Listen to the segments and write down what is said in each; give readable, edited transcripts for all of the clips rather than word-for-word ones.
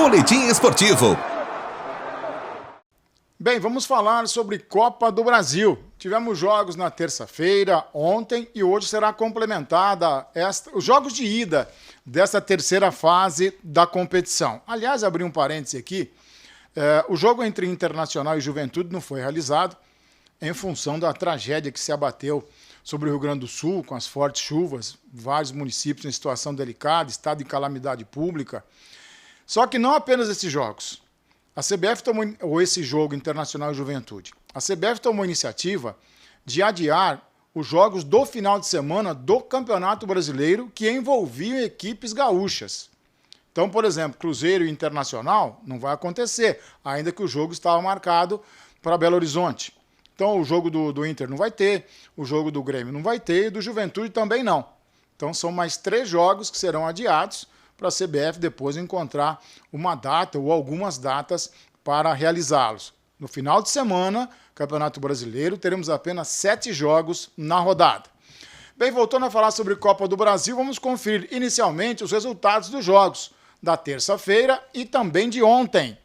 Boletim Esportivo. Bem, vamos falar sobre Copa do Brasil. Tivemos jogos na terça-feira, ontem, e hoje será complementada os jogos de ida dessa terceira fase da competição. Aliás, abri um parêntese aqui, o jogo entre Internacional e Juventude não foi realizado em função da tragédia que se abateu sobre o Rio Grande do Sul, com as fortes chuvas, vários municípios em situação delicada, estado de calamidade pública. Só que não apenas esses jogos. A CBF tomou, ou esse jogo Internacional e Juventude, a CBF tomou a iniciativa de adiar os jogos do final de semana do Campeonato Brasileiro que envolviam equipes gaúchas. Então, por exemplo, Cruzeiro e Internacional não vai acontecer, ainda que o jogo estava marcado para Belo Horizonte. Então, o jogo do Inter não vai ter, o jogo do Grêmio não vai ter e do Juventude também não. Então, são mais 3 jogos que serão adiados para a CBF depois encontrar uma data ou algumas datas para realizá-los. No final de semana, Campeonato Brasileiro, teremos apenas 7 jogos na rodada. Bem, voltando a falar sobre Copa do Brasil, vamos conferir inicialmente os resultados dos jogos da terça-feira e também de ontem.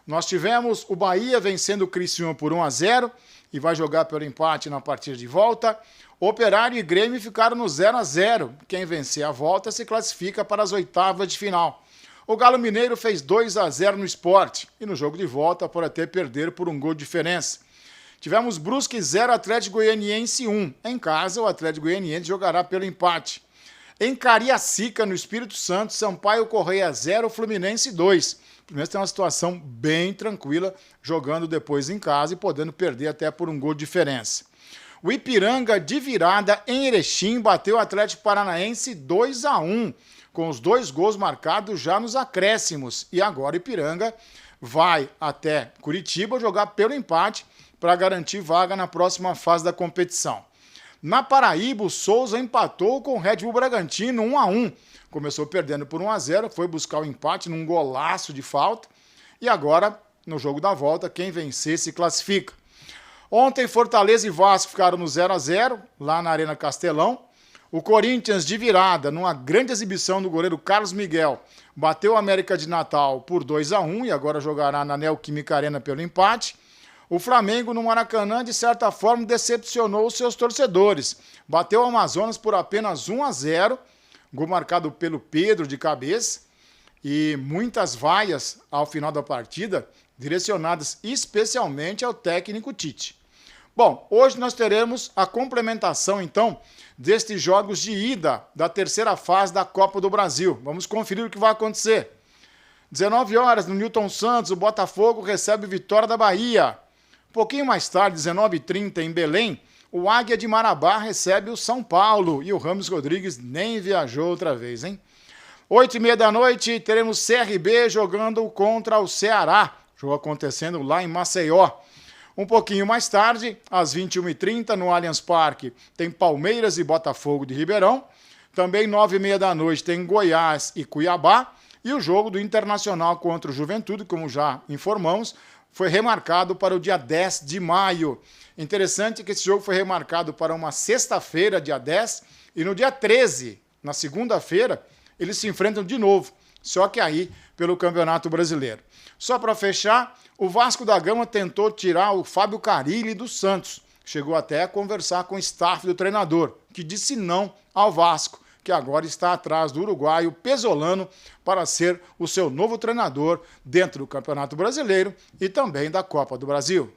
Nós tivemos o Bahia vencendo o Criciúma por 1-0 e vai jogar pelo empate na partida de volta. Operário e Grêmio ficaram no 0-0. Quem vencer a volta se classifica para as oitavas de final. O Galo Mineiro fez 2-0 no Sport e no jogo de volta pode até perder por um gol de diferença. Tivemos Brusque 0, Atlético Goianiense 1. Em casa, o Atlético Goianiense jogará pelo empate. Em Cariacica, no Espírito Santo, Sampaio Correia 0, Fluminense 2. O Fluminense tem uma situação bem tranquila, jogando depois em casa e podendo perder até por um gol de diferença. O Ipiranga, de virada, em Erechim, bateu o Atlético Paranaense 2-1, com os 2 gols marcados já nos acréscimos. E agora o Ipiranga vai até Curitiba jogar pelo empate para garantir vaga na próxima fase da competição. Na Paraíba, o Souza empatou com o Red Bull Bragantino 1-1. Começou perdendo por 1-0, foi buscar o empate num golaço de falta. E agora, no jogo da volta, quem vencer se classifica. Ontem, Fortaleza e Vasco ficaram no 0-0, lá na Arena Castelão. O Corinthians, de virada, numa grande exibição do goleiro Carlos Miguel, bateu o América de Natal por 2-1 e agora jogará na Neoquímica Arena pelo empate. O Flamengo, no Maracanã, de certa forma, decepcionou os seus torcedores. Bateu o Amazonas por apenas 1-0, gol marcado pelo Pedro de cabeça, e muitas vaias ao final da partida, direcionadas especialmente ao técnico Tite. Bom, hoje nós teremos a complementação, então, destes jogos de ida da terceira fase da Copa do Brasil. Vamos conferir o que vai acontecer. 19 horas, no Newton Santos, o Botafogo recebe Vitória da Bahia. Um pouquinho mais tarde, 19h30, em Belém, o Águia de Marabá recebe o São Paulo. E o Ramos Rodrigues nem viajou outra vez, hein? 8h30 da noite, teremos CRB jogando contra o Ceará. Jogo acontecendo lá em Maceió. Um pouquinho mais tarde, às 21h30, no Allianz Parque, tem Palmeiras e Botafogo de Ribeirão. Também 9h30 da noite tem Goiás e Cuiabá. E o jogo do Internacional contra o Juventude, como já informamos, foi remarcado para o dia 10 de maio. Interessante que esse jogo foi remarcado para uma sexta-feira, dia 10, e no dia 13, na segunda-feira, eles se enfrentam de novo, só que aí pelo Campeonato Brasileiro. Só para fechar, o Vasco da Gama tentou tirar o Fábio Carille do Santos. Chegou até a conversar com o staff do treinador, que disse não ao Vasco, que agora está atrás do uruguaio Pesolano para ser o seu novo treinador dentro do Campeonato Brasileiro e também da Copa do Brasil.